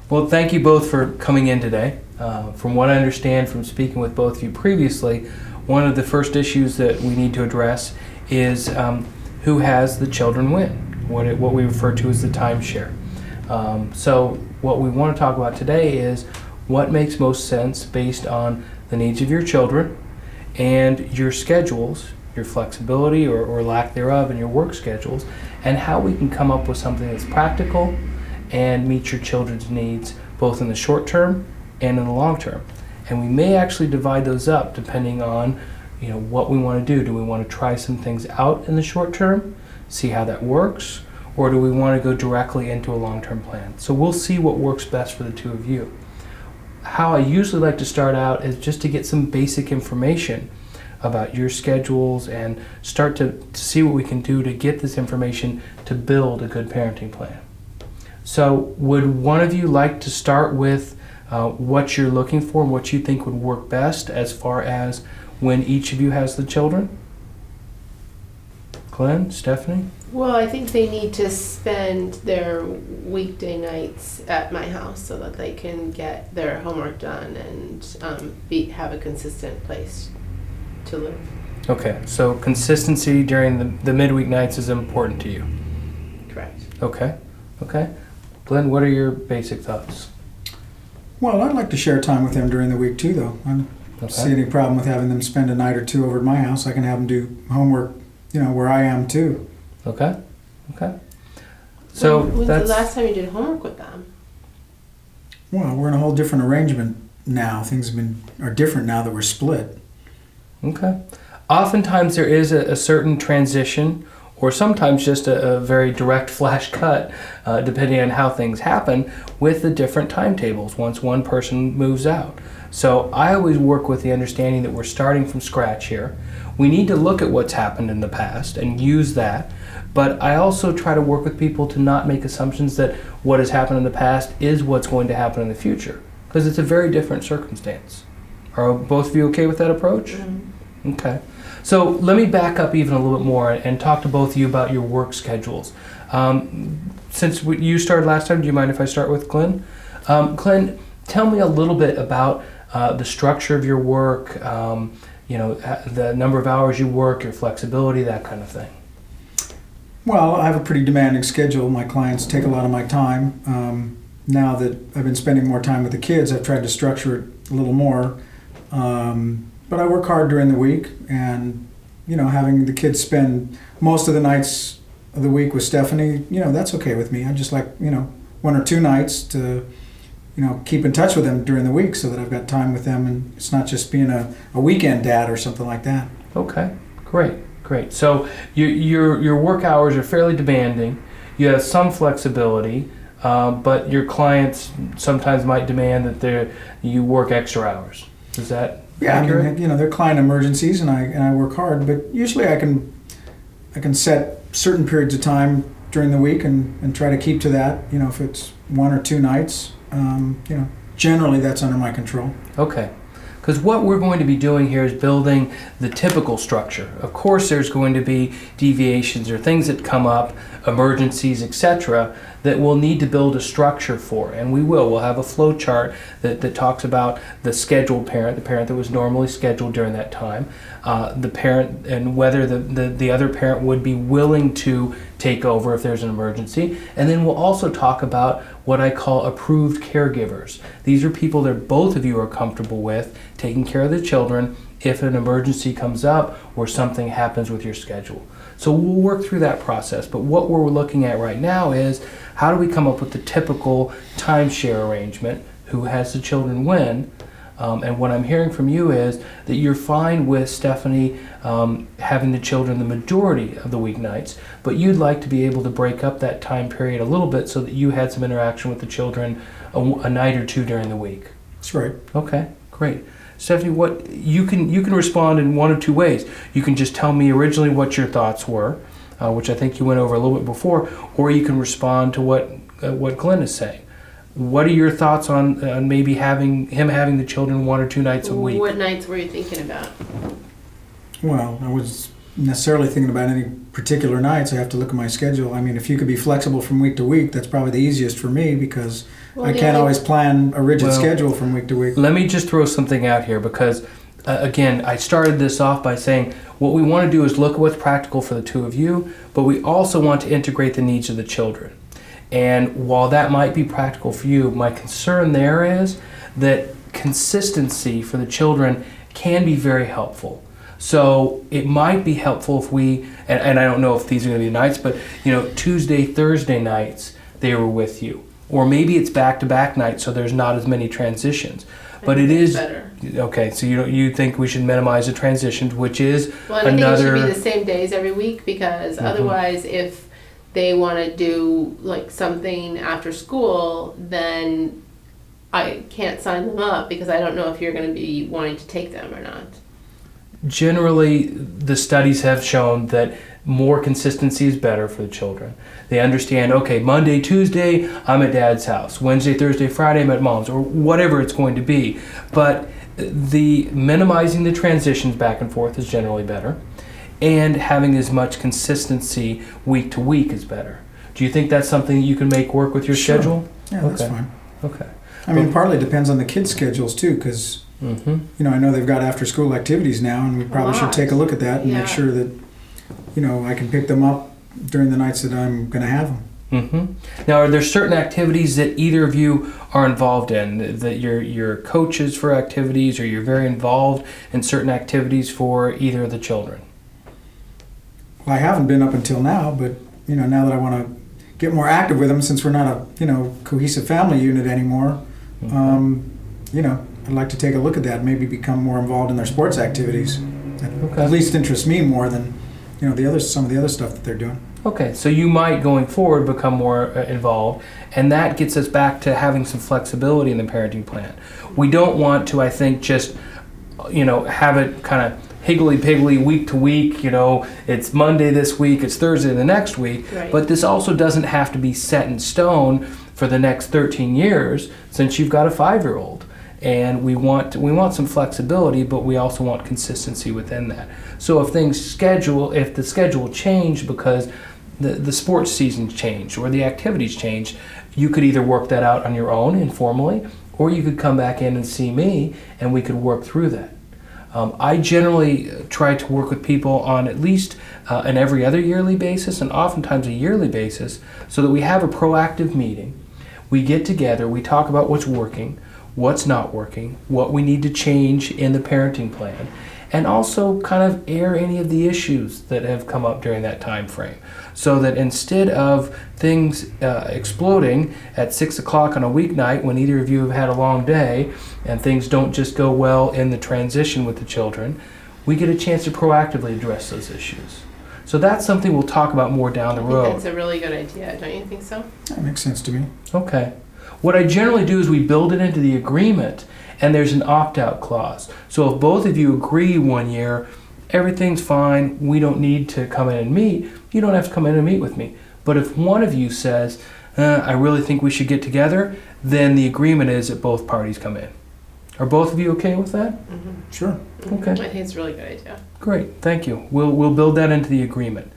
Well, thank you both for coming in today. From what I understand from speaking with both of you previously, one of the first issues that we need to address is who has the children win, what we refer to as the timeshare. So what we want to talk about today is what makes most sense based on the needs of your children and your schedules, your flexibility or lack thereof in your work schedules, and how we can come up with something that's practical and meet your children's needs both in the short term and in the long term. And we may actually divide those up depending on what we want to do. Do we want to try some things out in the short term, see how that works, or do we want to go directly into a long-term plan? So we'll see what works best for the two of you. How I usually like to start out is just to get some basic information about your schedules and start to see what we can do to get this information to build a good parenting plan. So would one of you like to start with what you're looking for and what you think would work best as far as when each of you has the children? Glenn, Stephanie? Well, I think they need to spend their weekday nights at my house so that they can get their homework done and have a consistent place to live. Okay, so consistency during the midweek nights is important to you. Correct. Okay. Glenn, what are your basic thoughts? Well, I'd like to share time with them during the week too, though. I don't see any problem with having them spend a night or two over at my house. I can have them do homework, where I am too. Okay. So when's the last time you did homework with them? Well, we're in a whole different arrangement now. Things are different now that we're split. Okay. Oftentimes there is a certain transition, or sometimes just a very direct flash cut, depending on how things happen, with the different timetables once one person moves out. So I always work with the understanding that we're starting from scratch here. We need to look at what's happened in the past and use that, but I also try to work with people to not make assumptions that what has happened in the past is what's going to happen in the future, because it's a very different circumstance. Are both of you okay with that approach? Mm-hmm. Okay. So let me back up even a little bit more and talk to both of you about your work schedules. Since you started last time, do you mind if I start with Glenn? Glenn, tell me a little bit about the structure of your work, the number of hours you work, your flexibility, that kind of thing. Well, I have a pretty demanding schedule. My clients take a lot of my time. Now that I've been spending more time with the kids, I've tried to structure it a little more. But I work hard during the week, and having the kids spend most of the nights of the week with Stephanie, that's okay with me. I just like one or two nights to keep in touch with them during the week so that I've got time with them, and it's not just being a weekend dad or something like that. Okay, great. So your work hours are fairly demanding. You have some flexibility, but your clients sometimes might demand that you work extra hours. Is that accurate? I mean, they're client emergencies, and I work hard, but usually I can set certain periods of time during the week and try to keep to that. If it's one or two nights, generally that's under my control. Okay. Because what we're going to be doing here is building the typical structure. Of course, there's going to be deviations or things that come up, emergencies, etc., that we'll need to build a structure for. And we'll have a flow chart that talks about the scheduled parent, the parent that was normally scheduled during that time, the parent, and whether the other parent would be willing to take over if there's an emergency. And then we'll also talk about what I call approved caregivers. These are people that both of you are comfortable with taking care of the children if an emergency comes up or something happens with your schedule. So we'll work through that process. But what we're looking at right now is how do we come up with the typical timeshare arrangement, who has the children when, and what I'm hearing from you is that you're fine with Stephanie having the children the majority of the weeknights, but you'd like to be able to break up that time period a little bit so that you had some interaction with the children a night or two during the week. That's right. Okay, great. Stephanie, what you can respond in one of two ways. You can just tell me originally what your thoughts were, which I think you went over a little bit before, or you can respond to what Glenn is saying. What are your thoughts on maybe having the children one or two nights a week? What nights were you thinking about? Well, I was necessarily thinking about any particular nights, I have to look at my schedule. I mean, if you could be flexible from week to week, that's probably the easiest for me because I can't always plan a rigid schedule from week to week. Let me just throw something out here because, again, I started this off by saying what we want to do is look at what's practical for the two of you, but we also want to integrate the needs of the children. And while that might be practical for you, my concern there is that consistency for the children can be very helpful. So it might be helpful if we, and I don't know if these are going to be nights, but Tuesday, Thursday nights they were with you. Or maybe it's back-to-back nights so there's not as many transitions. But it is better. Okay, so you think we should minimize the transitions, which is well, and I think it should be the same days every week because otherwise if they want to do like something after school, then I can't sign them up because I don't know if you're going to be wanting to take them or not. Generally, the studies have shown that more consistency is better for the children. They understand, okay, Monday, Tuesday, I'm at Dad's house. Wednesday, Thursday, Friday, I'm at Mom's, or whatever it's going to be. But the minimizing the transitions back and forth is generally better. And having as much consistency week to week is better. Do you think that's something you can make work with your schedule? Yeah, that's fine. Okay. I mean, partly depends on the kids' schedules too, because I know they've got after-school activities now, and we probably should take a look at that and make sure that I can pick them up during the nights that I'm going to have them. Now, are there certain activities that either of you are involved in, that you're coaches for activities, or you're very involved in certain activities for either of the children? Well, I haven't been up until now, but now that I want to get more active with them, since we're not a cohesive family unit anymore, I'd like to take a look at that, maybe become more involved in their sports activities. That at least interests me more than some of the other stuff that they're doing. Okay, so you might going forward become more involved, and that gets us back to having some flexibility in the parenting plan. We don't want to, I think, just have it kind of higgly-piggly week to week, it's Monday this week, it's Thursday the next week, but this also doesn't have to be set in stone for the next 13 years since you've got a 5-year-old. And we want some flexibility, but we also want consistency within that. So if the schedule changed because the sports season changed or the activities changed, you could either work that out on your own informally, or you could come back in and see me and we could work through that. I generally try to work with people on at least an every other yearly basis and oftentimes a yearly basis so that we have a proactive meeting. We get together, we talk about what's working, what's not working, what we need to change in the parenting plan, and also kind of air any of the issues that have come up during that time frame. So that instead of things exploding at 6 o'clock on a weeknight when either of you have had a long day and things don't just go well in the transition with the children, we get a chance to proactively address those issues. So that's something we'll talk about more down the road. I think that's a really good idea, don't you think so? That makes sense to me. Okay. What I generally do is we build it into the agreement, and there's an opt-out clause. So if both of you agree 1 year, everything's fine, we don't need to come in and meet, you don't have to come in and meet with me. But if one of you says, I really think we should get together, then the agreement is that both parties come in. Are both of you okay with that? Sure. Okay. I think it's a really good idea. Great, thank you. We'll build that into the agreement.